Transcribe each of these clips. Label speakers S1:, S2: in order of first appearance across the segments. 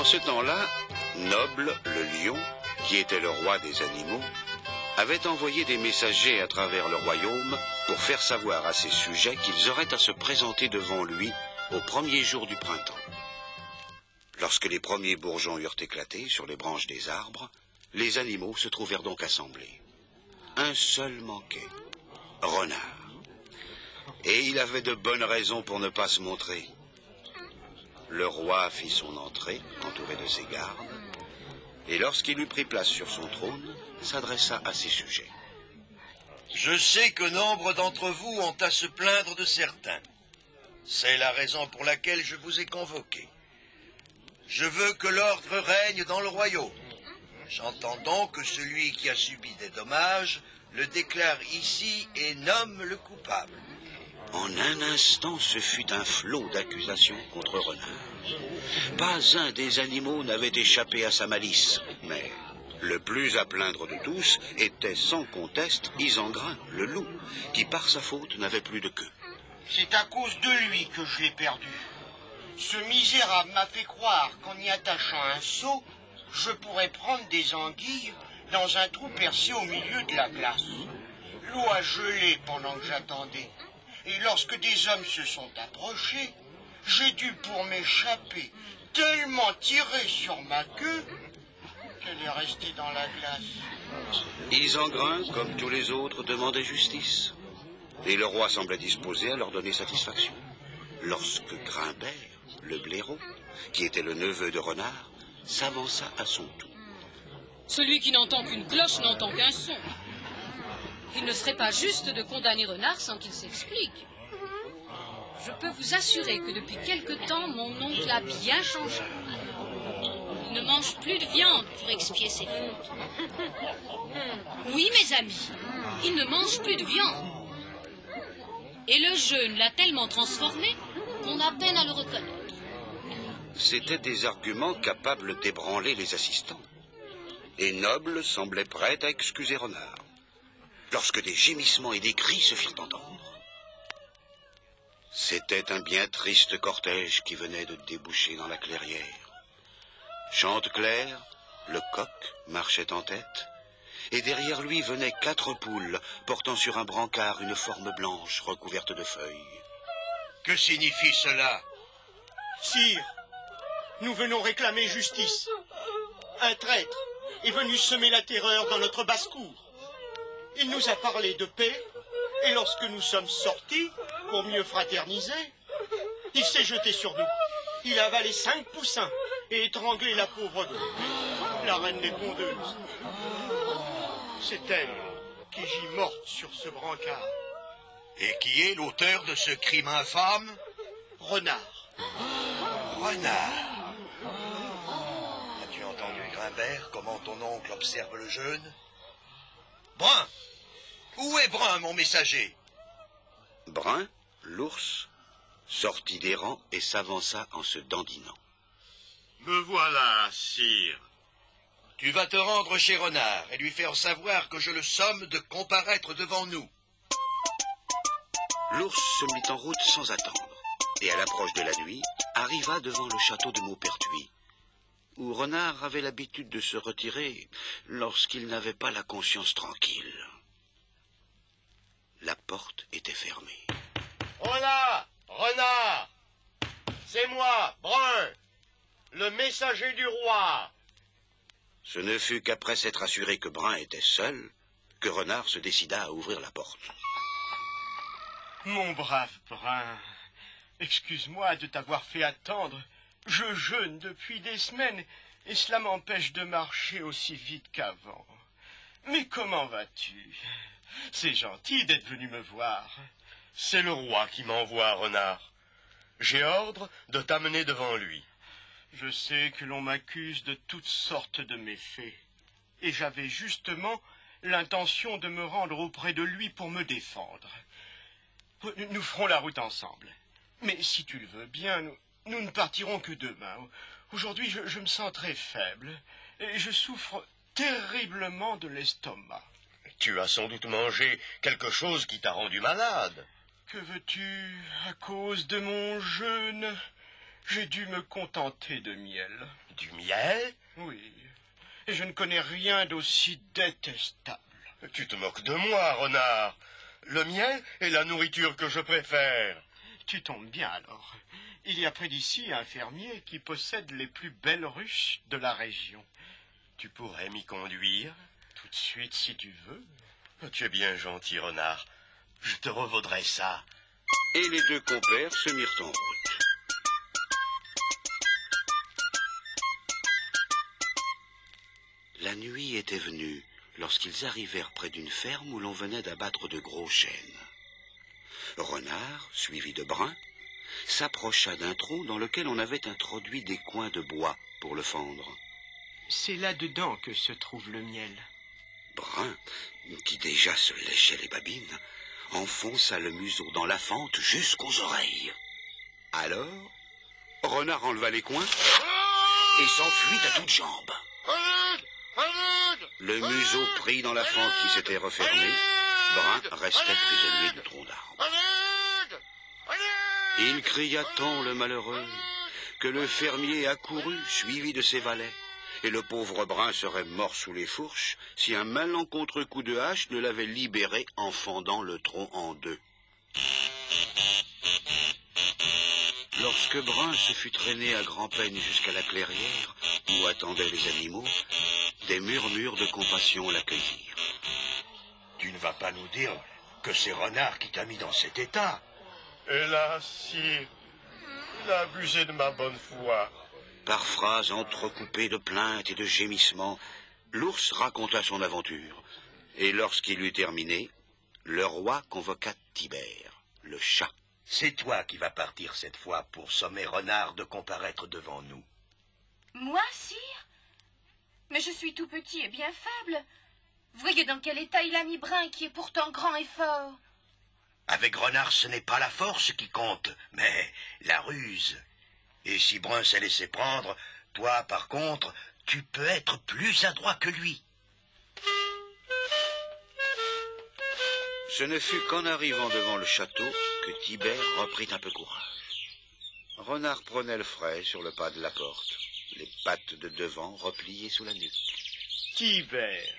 S1: En ce temps-là, Noble, le lion, qui était le roi des animaux, avait envoyé des messagers à travers le royaume pour faire savoir à ses sujets qu'ils auraient à se présenter devant lui au premier jour du printemps. Lorsque les premiers bourgeons eurent éclaté sur les branches des arbres, les animaux se trouvèrent donc assemblés. Un seul manquait, Renard. Et il avait de bonnes raisons pour ne pas se montrer. Le roi fit son entrée, entouré de ses gardes, et lorsqu'il eut pris place sur son trône, s'adressa à ses sujets.
S2: Je sais que nombre d'entre vous ont à se plaindre de certains. C'est la raison pour laquelle je vous ai convoqués. Je veux que l'ordre règne dans le royaume. J'entends donc que celui qui a subi des dommages le déclare ici et nomme le coupable.
S1: En un instant, ce fut un flot d'accusations contre Renard. Pas un des animaux n'avait échappé à sa malice, mais le plus à plaindre de tous était sans conteste Isengrin, le loup, qui par sa faute n'avait plus de queue.
S3: C'est à cause de lui que je l'ai perdu. Ce misérable m'a fait croire qu'en y attachant un seau, je pourrais prendre des anguilles dans un trou percé au milieu de la glace. L'eau a gelé pendant que j'attendais. Et lorsque des hommes se sont approchés, j'ai dû pour m'échapper tellement tirer sur ma queue qu'elle est restée dans la glace.
S1: Isengrin, comme tous les autres, demandait justice. Et le roi semblait disposé à leur donner satisfaction. Lorsque Grimbert, le blaireau, qui était le neveu de Renard, s'avança à son tour.
S4: Celui qui n'entend qu'une cloche n'entend qu'un son. Il ne serait pas juste de condamner Renard sans qu'il s'explique. Je peux vous assurer que depuis quelque temps, mon oncle a bien changé. Il ne mange plus de viande pour expier ses fautes. Oui, mes amis, il ne mange plus de viande. Et le jeûne l'a tellement transformé qu'on a peine à le reconnaître.
S1: C'étaient des arguments capables d'ébranler les assistants. Et Noble semblait prêt à excuser Renard, lorsque des gémissements et des cris se firent entendre. C'était un bien triste cortège qui venait de déboucher dans la clairière. Chanteclair, le coq, marchait en tête, et derrière lui venaient 4 poules, portant sur un brancard une forme blanche recouverte de feuilles.
S2: Que signifie cela?
S3: Sire, nous venons réclamer justice. Un traître est venu semer la terreur dans notre basse-cour. Il nous a parlé de paix, et lorsque nous sommes sortis, pour mieux fraterniser, il s'est jeté sur nous. Il a avalé 5 poussins et étranglé la pauvre la reine des pondeuses. C'est elle qui gît morte sur ce brancard.
S2: Et qui est l'auteur de ce crime infâme?
S3: Renard.
S2: Renard. As-tu entendu, Grimbert, comment ton oncle observe le jeûne? Brun! Où est Brun, mon messager?
S1: Brun, l'ours, sortit des rangs et s'avança en se dandinant.
S5: Me voilà, sire.
S2: Tu vas te rendre chez Renard et lui faire savoir que je le somme de comparaître devant nous.
S1: L'ours se mit en route sans attendre, et à l'approche de la nuit, arriva devant le château de Maupertuis, où Renard avait l'habitude de se retirer lorsqu'il n'avait pas la conscience tranquille. La porte était fermée.
S3: Hola, Renard! C'est moi, Brun, le messager du roi.
S1: Ce ne fut qu'après s'être assuré que Brun était seul que Renard se décida à ouvrir la porte.
S3: Mon brave Brun, excuse-moi de t'avoir fait attendre. Je jeûne depuis des semaines et cela m'empêche de marcher aussi vite qu'avant. Mais comment vas-tu? C'est gentil d'être venu me voir.
S5: C'est le roi qui m'envoie, Renard. J'ai ordre de t'amener devant lui.
S3: Je sais que l'on m'accuse de toutes sortes de méfaits. Et j'avais justement l'intention de me rendre auprès de lui pour me défendre. Nous ferons la route ensemble. Mais si tu le veux bien, nous ne partirons que demain. Aujourd'hui, je me sens très faible et je souffre terriblement de l'estomac.
S5: Tu as sans doute mangé quelque chose qui t'a rendu malade.
S3: Que veux-tu, à cause de mon jeûne, j'ai dû me contenter de miel.
S5: Du miel?
S3: Oui, et je ne connais rien d'aussi détestable.
S5: Tu te moques de moi, renard. Le miel est la nourriture que je préfère.
S3: Tu tombes bien alors. Il y a près d'ici un fermier qui possède les plus belles ruches de la région.
S5: Tu pourrais m'y conduire?
S3: Tout de suite, si tu veux.
S5: Tu es bien gentil, renard. Je te revaudrai ça.
S1: Et les deux compères se mirent en route. La nuit était venue lorsqu'ils arrivèrent près d'une ferme où l'on venait d'abattre de gros chênes. Renard, suivi de Brun, s'approcha d'un tronc dans lequel on avait introduit des coins de bois pour le fendre.
S3: C'est là-dedans que se trouve le miel.
S1: Brun, qui déjà se léchait les babines, enfonça le museau dans la fente jusqu'aux oreilles. Alors, Renard enleva les coins et s'enfuit à toutes jambes. Le museau pris dans la fente qui s'était refermée, Brun restait prisonnier du tronc d'arbre. Il cria tant le malheureux que le fermier accourut, suivi de ses valets, et le pauvre Brun serait mort sous les fourches si un malencontreux coup de hache ne l'avait libéré en fendant le tronc en deux. Lorsque Brun se fut traîné à grand-peine jusqu'à la clairière où attendaient les animaux, des murmures de compassion l'accueillirent.
S2: Tu ne vas pas nous dire que c'est Renard qui t'a mis dans cet état?
S5: Hélas, sire, il a abusé de ma bonne foi.
S1: Par phrases entrecoupées de plaintes et de gémissements, l'ours raconta son aventure. Et lorsqu'il eut terminé, le roi convoqua Tibère, le chat.
S2: C'est toi qui vas partir cette fois pour sommer Renard de comparaître devant nous.
S6: Moi, sire? Mais je suis tout petit et bien faible. Voyez dans quel état il a mis Brun, qui est pourtant grand et fort.
S2: Avec Renard, ce n'est pas la force qui compte, mais la ruse. Et si Brun s'est laissé prendre, toi, par contre, tu peux être plus adroit que lui.
S1: Ce ne fut qu'en arrivant devant le château que Tibère reprit un peu courage. Renard prenait le frais sur le pas de la porte, les pattes de devant repliées sous la nuque.
S3: Tibère,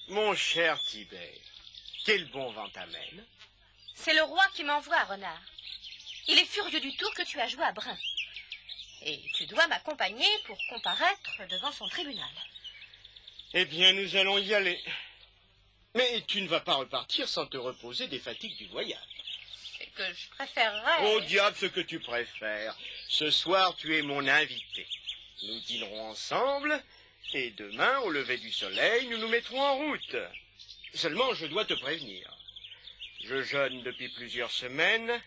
S3: mon cher Tibère, quel bon vent t'amène?
S6: C'est le roi qui m'envoie, Renard. Il est furieux du tour que tu as joué à Brun. Et tu dois m'accompagner pour comparaître devant son tribunal.
S3: Eh bien, nous allons y aller. Mais tu ne vas pas repartir sans te reposer des fatigues du voyage.
S6: C'est que je préférerais...
S3: Au diable ce que tu préfères. Ce soir, tu es mon invité. Nous dînerons ensemble, et demain, au lever du soleil, nous nous mettrons en route. Seulement, je dois te prévenir. Je jeûne depuis plusieurs semaines,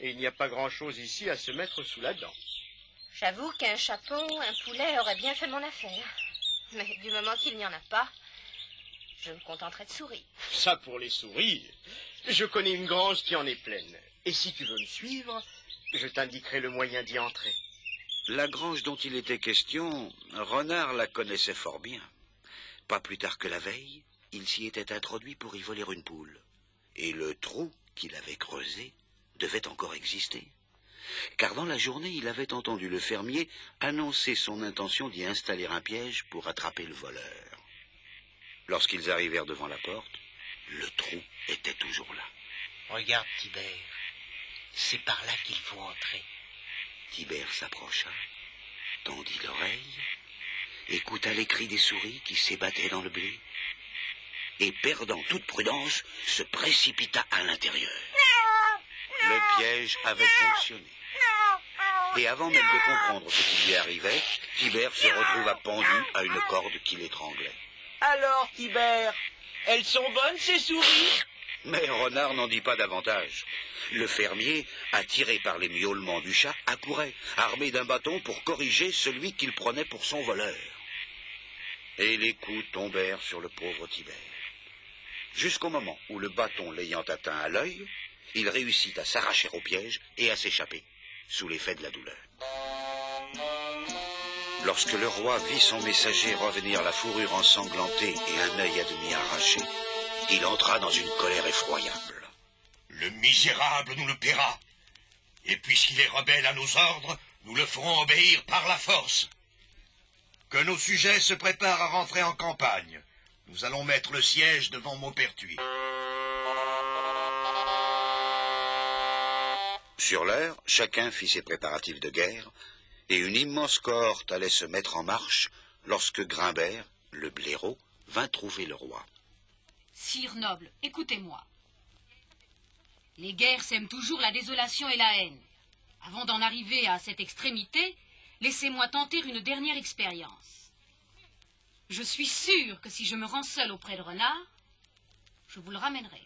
S3: et il n'y a pas grand-chose ici à se mettre sous la dent.
S6: J'avoue qu'un chapon, un poulet aurait bien fait mon affaire. Mais du moment qu'il n'y en a pas, je me contenterai de souris.
S3: Ça pour les souris. Je connais une grange qui en est pleine. Et si tu veux me suivre, je t'indiquerai le moyen d'y entrer.
S1: La grange dont il était question, Renard la connaissait fort bien. Pas plus tard que la veille, il s'y était introduit pour y voler une poule. Et le trou qu'il avait creusé devait encore exister. Car dans la journée, il avait entendu le fermier annoncer son intention d'y installer un piège pour attraper le voleur. Lorsqu'ils arrivèrent devant la porte, le trou était toujours là.
S7: Regarde, Tibère, c'est par là qu'il faut entrer.
S1: Tibère s'approcha, tendit l'oreille, écouta les cris des souris qui s'ébattaient dans le blé, et perdant toute prudence, se précipita à l'intérieur. Le piège avait fonctionné. Et avant même de comprendre ce qui lui arrivait, Tibère se retrouva pendu à une corde qui l'étranglait.
S7: Alors, Tibère, elles sont bonnes, ces souris?
S1: Mais Renard n'en dit pas davantage. Le fermier, attiré par les miaulements du chat, accourait, armé d'un bâton pour corriger celui qu'il prenait pour son voleur. Et les coups tombèrent sur le pauvre Tibère. Jusqu'au moment où le bâton l'ayant atteint à l'œil, il réussit à s'arracher au piège et à s'échapper, sous l'effet de la douleur. Lorsque le roi vit son messager revenir la fourrure ensanglantée et un œil à demi arraché, il entra dans une colère effroyable.
S2: Le misérable nous le paiera. Et puisqu'il est rebelle à nos ordres, nous le ferons obéir par la force. Que nos sujets se préparent à rentrer en campagne. Nous allons mettre le siège devant Maupertuis.
S1: Sur l'heure, chacun fit ses préparatifs de guerre, et une immense cohorte allait se mettre en marche lorsque Grimbert, le blaireau, vint trouver le roi.
S4: Sire noble, écoutez-moi. Les guerres sèment toujours la désolation et la haine. Avant d'en arriver à cette extrémité, laissez-moi tenter une dernière expérience. Je suis sûr que si je me rends seul auprès de Renard, je vous le ramènerai.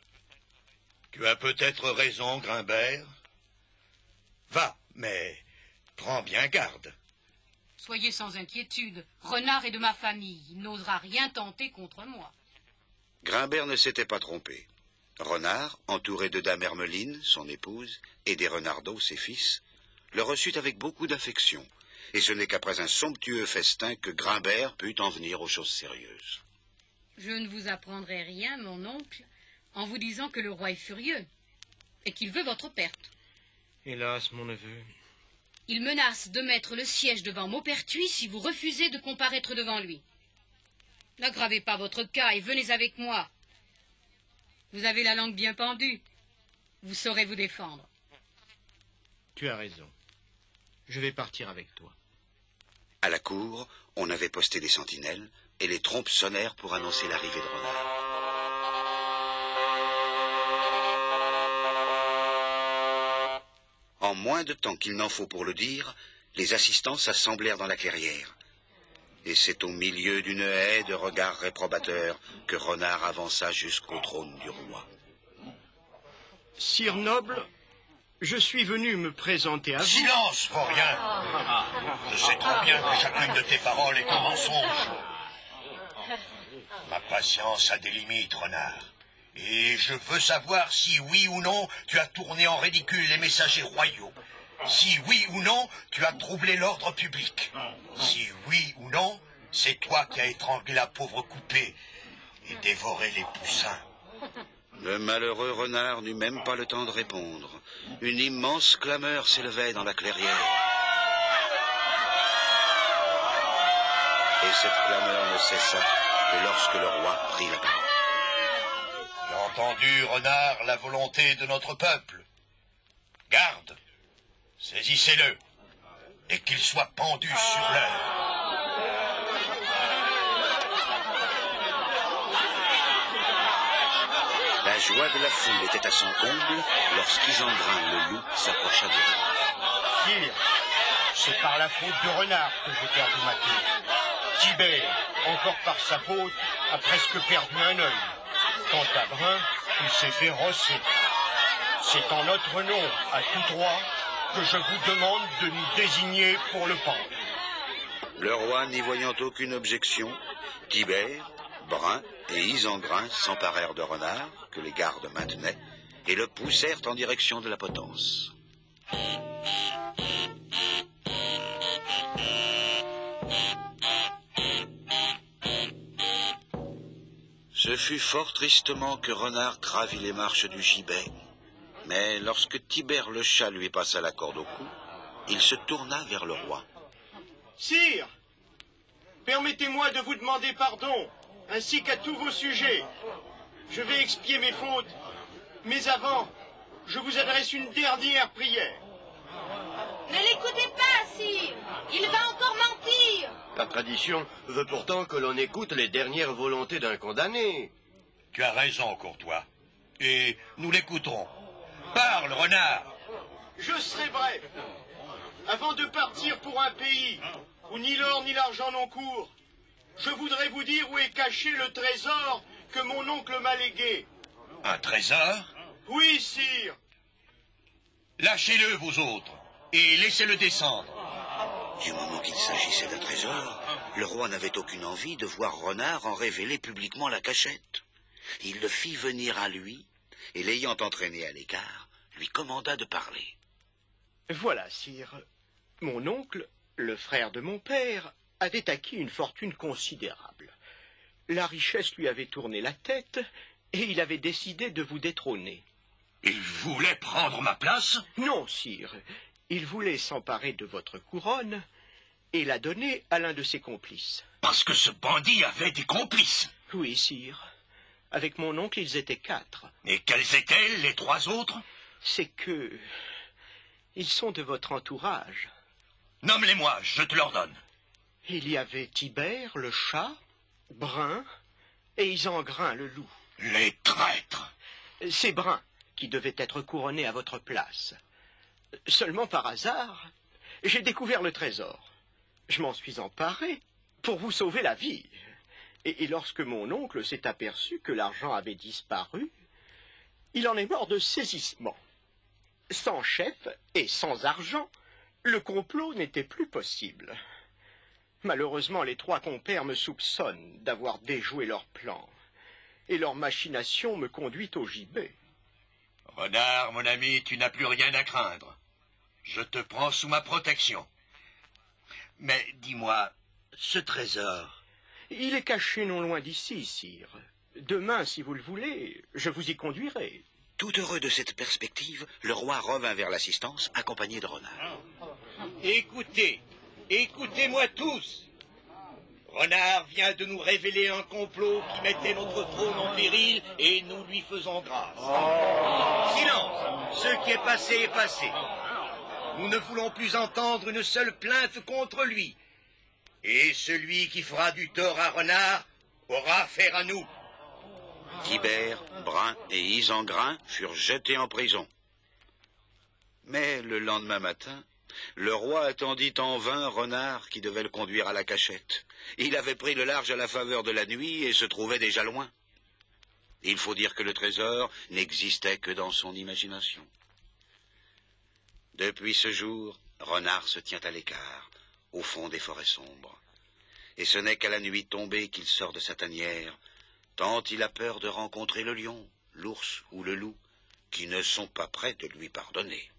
S2: Tu as peut-être raison, Grimbert. Va, mais prends bien garde.
S4: Soyez sans inquiétude. Renard est de ma famille. Il n'osera rien tenter contre moi.
S1: Grimbert ne s'était pas trompé. Renard, entouré de Dame Hermeline, son épouse, et des Renardeaux, ses fils, le reçut avec beaucoup d'affection, et ce n'est qu'après un somptueux festin que Grimbert put en venir aux choses sérieuses.
S4: Je ne vous apprendrai rien, mon oncle, en vous disant que le roi est furieux, et qu'il veut votre perte.
S3: Hélas, mon neveu.
S4: Il menace de mettre le siège devant Maupertuis si vous refusez de comparaître devant lui. N'aggravez pas votre cas et venez avec moi. Vous avez la langue bien pendue. Vous saurez vous défendre.
S3: Tu as raison. Je vais partir avec toi.
S1: À la cour, on avait posté des sentinelles, et les trompes sonnèrent pour annoncer l'arrivée de Renard. En moins de temps qu'il n'en faut pour le dire, les assistants s'assemblèrent dans la clairière. Et c'est au milieu d'une haie de regards réprobateurs que Renard avança jusqu'au trône du roi.
S3: Sire noble, je suis venu me présenter à vous.
S2: Silence, Vaurien. Je sais trop bien que chacune de tes paroles est un mensonge. Ma patience a des limites, Renard. Et je veux savoir si, oui ou non, tu as tourné en ridicule les messagers royaux. Si, oui ou non, tu as troublé l'ordre public. Si, oui ou non, c'est toi qui as étranglé la pauvre coupée et dévoré les poussins.
S1: Le malheureux Renard n'eut même pas le temps de répondre. Une immense clameur s'élevait dans la clairière. Et cette clameur ne cessa que lorsque le roi prit la parole.
S2: Tu as entendu, Renard, la volonté de notre peuple. Garde, saisissez-le, et qu'il soit pendu sur l'heure.
S1: La joie de la foule était à son comble lorsqu'Isengrin le loup s'approcha de lui.
S3: Sire, c'est par la faute de Renard que j'ai perdu ma queue. Tibère, encore par sa faute, a presque perdu un œil. Quant à Brun, il s'est fait rosser. C'est en notre nom, à tous trois, que je vous demande de nous désigner pour le pendre.
S1: Le roi, n'y voyant aucune objection, Tibère, Brun et Isengrin s'emparèrent de Renard, que les gardes maintenaient, et le poussèrent en direction de la potence. Ce fut fort tristement que Renard gravit les marches du gibet, mais lorsque Tibère le chat lui passa la corde au cou, il se tourna vers le roi.
S3: Sire, permettez-moi de vous demander pardon, ainsi qu'à tous vos sujets. Je vais expier mes fautes, mais avant, je vous adresse une dernière prière.
S6: Ne l'écoutez pas, sire. Il va encore mentir.
S5: La tradition veut pourtant que l'on écoute les dernières volontés d'un condamné.
S2: Tu as raison, Courtois, et nous l'écouterons. Parle, Renard.
S3: Je serai bref. Avant de partir pour un pays où ni l'or ni l'argent n'ont cours, je voudrais vous dire où est caché le trésor que mon oncle m'a légué.
S2: Un trésor?
S3: Oui, sire.
S2: Lâchez-le, vous autres, et laissez-le descendre.
S1: Du moment qu'il s'agissait d'un trésor, le roi n'avait aucune envie de voir Renard en révéler publiquement la cachette. Il le fit venir à lui, et l'ayant entraîné à l'écart, lui commanda de parler.
S3: Voilà, sire. Mon oncle, le frère de mon père, avait acquis une fortune considérable. La richesse lui avait tourné la tête, et il avait décidé de vous détrôner.
S2: Il voulait prendre ma place?
S3: Non, sire. Il voulait s'emparer de votre couronne et la donner à l'un de ses complices.
S8: Parce que ce bandit avait des complices.
S3: Oui, sire. Avec mon oncle, ils étaient 4.
S8: Et quels étaient les 3 autres?
S3: C'est que... ils sont de votre entourage.
S8: Nomme-les-moi, je te l'ordonne.
S3: Il y avait Tibère, le chat, Brun et Isengrin, le loup.
S8: Les traîtres.
S3: C'est Brun qui devait être couronné à votre place. Seulement par hasard, j'ai découvert le trésor. Je m'en suis emparé pour vous sauver la vie. Et lorsque mon oncle s'est aperçu que l'argent avait disparu, il en est mort de saisissement. Sans chef et sans argent, le complot n'était plus possible. Malheureusement, les 3 compères me soupçonnent d'avoir déjoué leur plan. Et leur machination me conduit au gibet.
S2: Renard, mon ami, tu n'as plus rien à craindre. Je te prends sous ma protection. Mais dis-moi, ce trésor...
S3: Il est caché non loin d'ici, sire. Demain, si vous le voulez, je vous y conduirai.
S1: Tout heureux de cette perspective, le roi revint vers l'assistance, accompagné de Renard.
S9: Écoutez-moi tous. Renard vient de nous révéler un complot qui mettait notre trône en péril et nous lui faisons grâce. Silence, ce qui est passé est passé. Nous ne voulons plus entendre une seule plainte contre lui. Et celui qui fera du tort à Renard aura affaire à nous.
S1: Tibère, Brun et Isengrin furent jetés en prison. Mais le lendemain matin, le roi attendit en vain Renard qui devait le conduire à la cachette. Il avait pris le large à la faveur de la nuit et se trouvait déjà loin. Il faut dire que le trésor n'existait que dans son imagination. Depuis ce jour, Renard se tient à l'écart, au fond des forêts sombres. Et ce n'est qu'à la nuit tombée qu'il sort de sa tanière, tant il a peur de rencontrer le lion, l'ours ou le loup, qui ne sont pas prêts de lui pardonner.